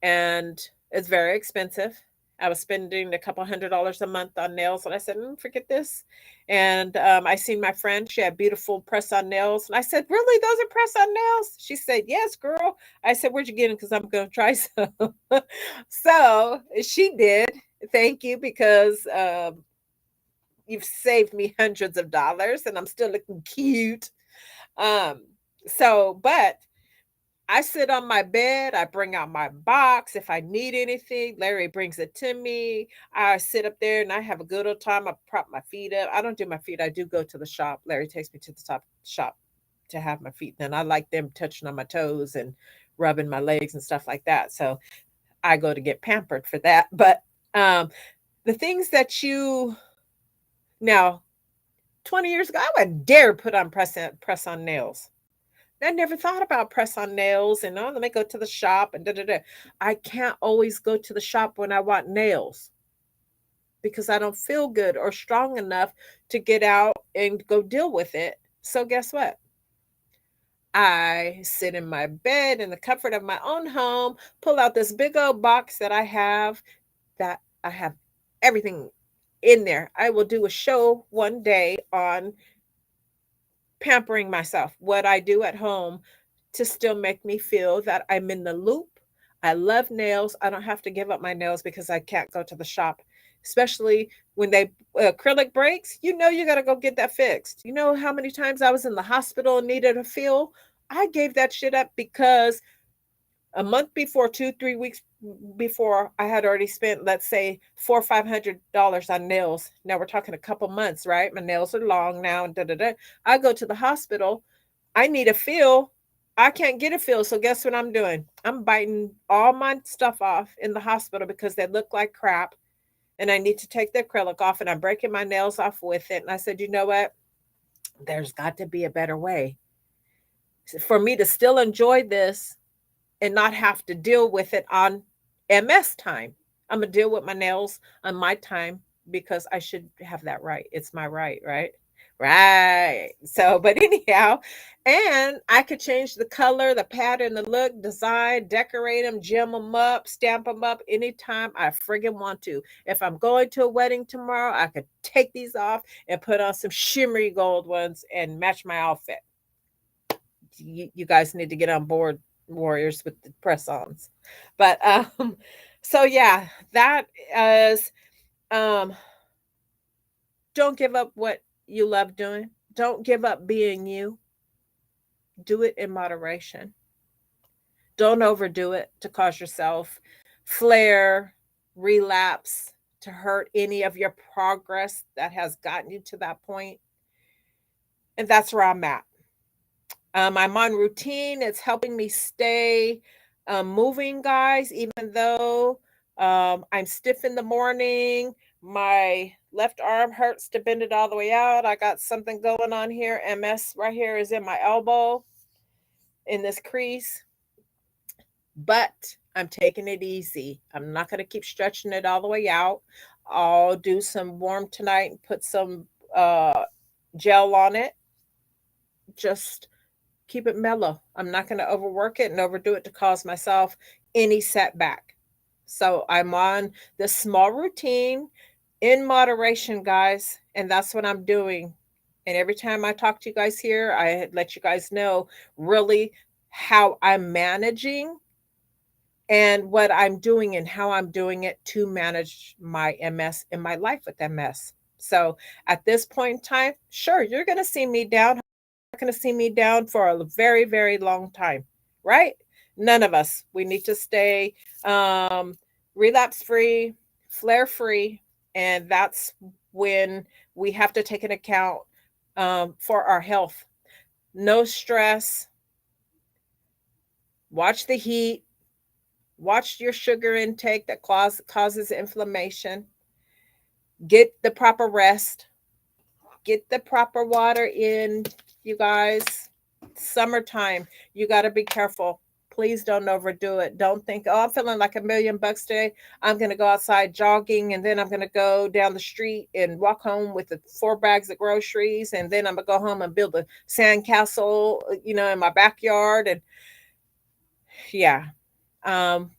and it's very expensive. I was spending a couple $100s a month on nails, and I said, "Forget this." And I seen my friend; she had beautiful press-on nails, and I said, "Really, those are press-on nails?" She said, "Yes, girl." I said, "Where'd you get them? Because I'm going to try some." So she did. Thank you, because you've saved me hundreds of dollars, and I'm still looking cute. Um, but I sit on my bed, I bring out my box. If I need anything, Larry brings it to me. I sit up there and I have a good old time. I prop my feet up. I don't do my feet. I do go to the shop. Larry takes me to the top shop to have my feet done. I like them touching on my toes and rubbing my legs and stuff like that. So I go to get pampered for that. But um, the things that you now 20 years ago, I wouldn't dare put on press on nails. I never thought about press on nails and, oh, let me go to the shop and da da da. I can't always go to the shop when I want nails because I don't feel good or strong enough to get out and go deal with it. So guess what? I sit in my bed in the comfort of my own home, pull out this big old box that I have everything in there. I will do a show one day on pampering myself, what I do at home to still make me feel that I'm in the loop. I love nails. I don't have to give up my nails because I can't go to the shop, especially when they acrylic breaks. You know, you got to go get that fixed. You know how many times I was in the hospital and needed a fill? I gave that shit up because a month before, 2, 3 weeks before, I had already spent, let's say, $400 or $500 on nails. Now we're talking a couple months, right? My nails are long now, and da da da. I go to the hospital. I need a fill. I can't get a feel. So guess what I'm doing? I'm biting all my stuff off in the hospital because they look like crap and I need to take the acrylic off, and I'm breaking my nails off with it. And I said, you know what? There's got to be a better way for me to still enjoy this and not have to deal with it on MS time. I'm gonna deal with my nails on my time because I should have that right. It's my right, right? Right. So, but anyhow, and I could change the color, the pattern, the look, design, decorate them, gem them up, stamp them up anytime I friggin' want to. If I'm going to a wedding tomorrow, I could take these off and put on some shimmery gold ones and match my outfit. You guys need to get on board, warriors, with the press-ons. But so yeah, that is, um don't give up what you love doing. Don't give up being you. Do it in moderation. Don't overdo it to cause yourself flare, relapse, to hurt any of your progress that has gotten you to that point. And that's where I'm at. I'm on routine. It's helping me stay moving, guys, even though I'm stiff in the morning. My left arm hurts to bend it all the way out. I got something going on here. MS right here is in my elbow in this crease, but I'm taking it easy. I'm not going to keep stretching it all the way out. I'll do some warm tonight and put some uh, gel on it. Just keep it mellow. I'm not going to overwork it and overdo it to cause myself any setback. So I'm on this small routine in moderation, guys, and that's what I'm doing. And every time I talk to you guys here, I let you guys know really how I'm managing and what I'm doing and how I'm doing it to manage my MS in my life with MS. So at this point in time, sure, you're going to see me down, going to see me down for a very, very long time, right? None of us. We need to stay relapse free, flare free. And that's when we have to take an account for our health. No stress, watch the heat, watch your sugar intake that causes inflammation, get the proper rest, get the proper water in, you guys. Summertime, you got to be careful. Please don't overdo it. Don't think, oh, I'm feeling like $1,000,000 today. I'm going to go outside jogging and then I'm going to go down the street and walk home with the 4 bags of groceries. And then I'm going to go home and build a sandcastle, in my backyard. And yeah, um,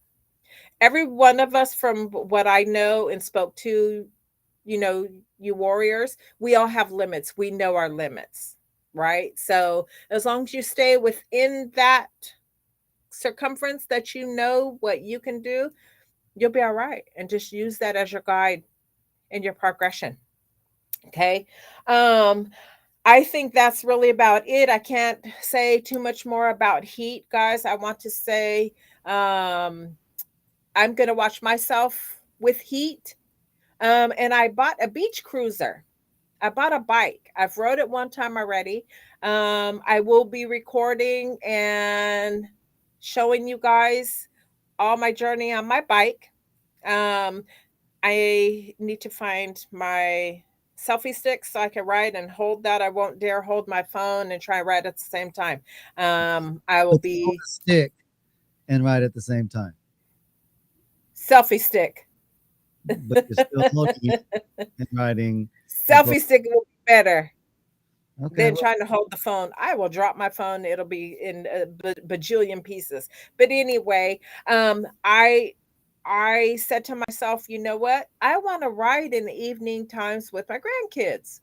every one of us, from what I know and spoke to, you know, you warriors, we all have limits. We know our limits, right? So as long as you stay within that circumference that you know what you can do, you'll be all right. And just use that as your guide in your progression. Okay. Um, I think that's really about it. I can't say too much more about heat, guys. I want to say um, I'm going to watch myself with heat. And I bought a beach cruiser. I bought a bike. I've rode it one time already. I will be recording and showing you guys all my journey on my bike. Um, I need to find my selfie stick so I can ride and hold that. I won't dare hold my phone and try and ride at the same time. I will Put it on be a stick and ride at the same time, selfie stick. but you're still holding it and riding at both. Selfie stick will be better Okay, than well, trying to hold the phone. I will drop my phone. It'll be in a bajillion pieces. But anyway, I said to myself, you know what? I want to ride in the evening times with my grandkids.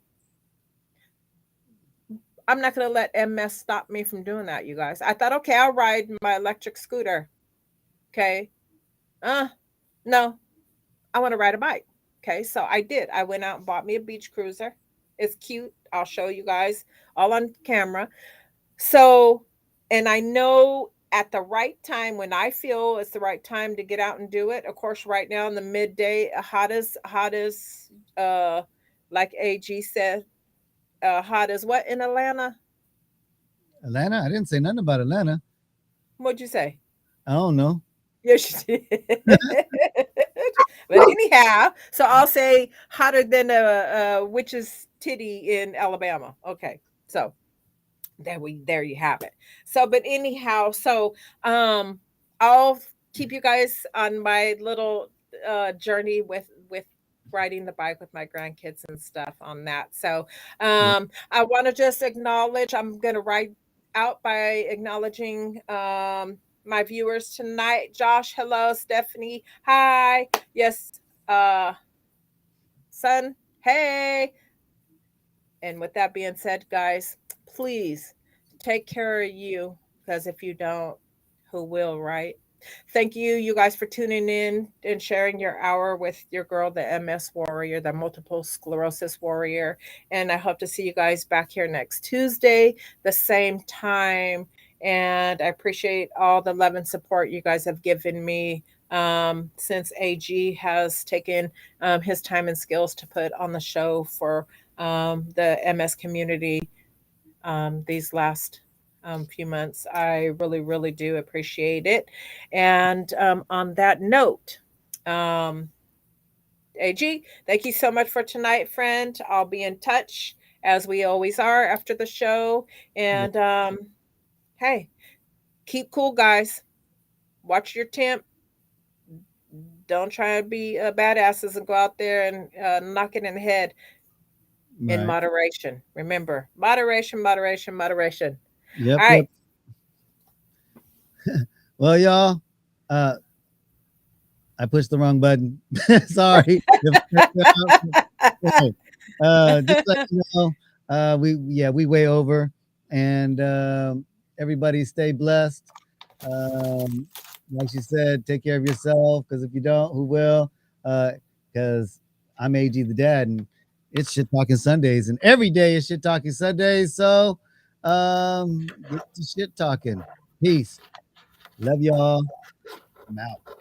I'm not going to let MS stop me from doing that, you guys. I thought, okay, I'll ride my electric scooter. Okay. Uh, no, I want to ride a bike. Okay. So I did. I went out and bought me a beach cruiser. It's cute. I'll show you guys all on camera. So, and I know at the right time when I feel it's the right time to get out and do it. Of course, right now in the midday, hot as uh like AG said, hot as what in Atlanta? Atlanta? I didn't say nothing about Atlanta. What'd you say? I don't know. Yes, you did. But anyhow, so I'll say hotter than a witch's titty in Alabama. Okay, so there you have it. So, but anyhow, so I'll keep you guys on my little journey with riding the bike with my grandkids and stuff on that. So Yeah. I want to just acknowledge, I'm gonna ride out by acknowledging my viewers tonight. Josh, hello. Stephanie, hi. Yes, uh son, hey. And with that being said, guys, please take care of you, because if you don't, who will, right? Thank you, you guys, for tuning in and sharing your hour with your girl, the MS Warrior, the multiple sclerosis warrior. And I hope to see you guys back here next Tuesday, the same time. And I appreciate all the love and support you guys have given me since AG has taken his time and skills to put on the show for the MS community these last few months. I really, really do appreciate it. And on that note, um, AG, thank you so much for tonight, friend. I'll be in touch as we always are after the show. Yeah. And hey, keep cool, guys. Watch your temp. Don't try to be badasses and go out there and knock it in the head in Right. moderation. Remember, moderation, moderation, moderation. Yep. All Yep. right. Well, y'all, uh, I pushed the wrong button. Sorry. Just let you know, we way over, and everybody stay blessed. Like she said, take care of yourself, because if you don't, who will? Because I'm AG the dad, and it's shit talking Sundays, and every day is shit talking Sundays. So get to shit talking. Peace. Love y'all. I'm out.